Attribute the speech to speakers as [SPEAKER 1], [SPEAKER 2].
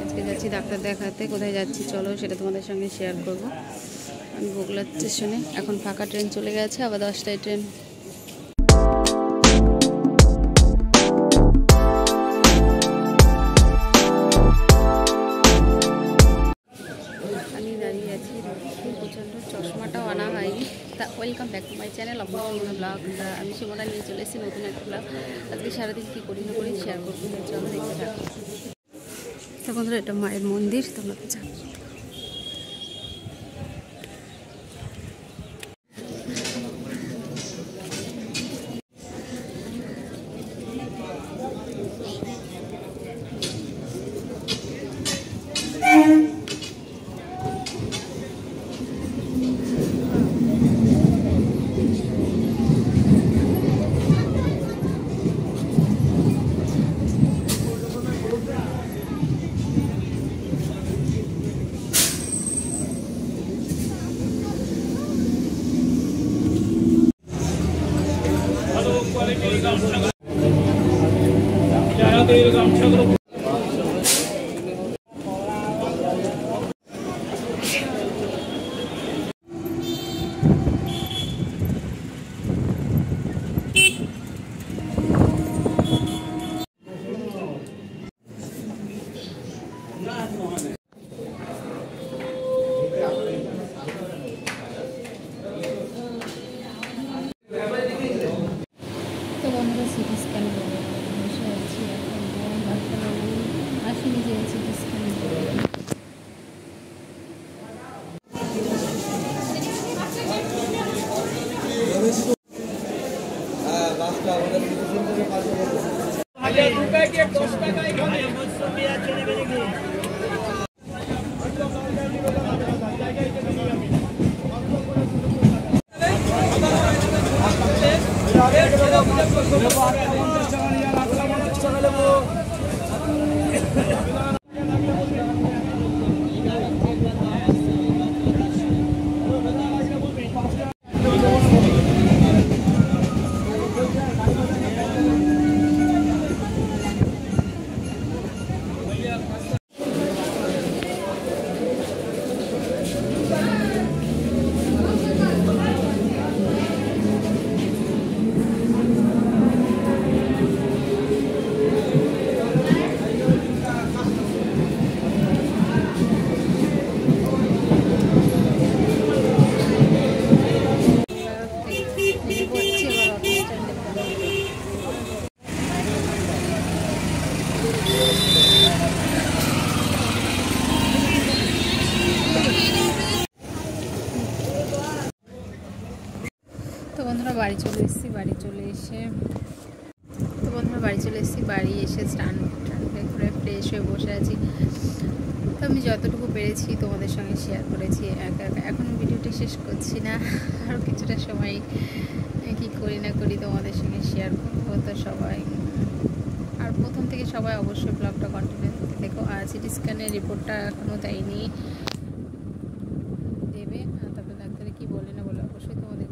[SPEAKER 1] আজকে যাচ্ছি ডাক্তার দেখাতে। কোথায় যাচ্ছি চলো সেটা তোমাদের সঙ্গে শেয়ার করব। আমি বগুড়া স্টেশনে, এখন ফাঁকা ট্রেন চলে গেছে, আবার 10টায় ট্রেন। আমি দাঁড়িয়ে আছি, প্রচণ্ড চশমাটাও আনা হয়নি। তা welcome back to my channel Apurba blog. আমি সুমনা নিয়ে চলে এসেছি নতুন একটা ব্লগ। আজকে সারাদিন কী করি না করি শেয়ার করবো, চলো দেখতে থাকো। তো বন্ধুরা, এটা মায়ের মন্দির, তোমরা তো জানো। সিটি স্ক্যান বসে আছি এখন, আসেনি যে সিটি স্ক্যান। তো বন্ধুরা বাড়ি চলে এসেছি, বাড়ি এসে স্নান করে ফ্রেশ হয়ে বসে আছি। তো আমি যতটুকু পেরেছি তোমাদের সঙ্গে শেয়ার করেছি একা একা। এখন ভিডিওটি শেষ করছি না, আরও কিছুটা সময় কী করি না করি তোমাদের সঙ্গে শেয়ার করবো। তো সবাই আর প্রথম থেকে সবাই অবশ্যই ব্লগটা কন্টিনিউ করতে দেখো। আর সিটি স্ক্যানের রিপোর্টটা এখনও দেয়নি, দেবে। তারপরে ডাক্তারে কী বলে না বলে অবশ্যই তোমাদের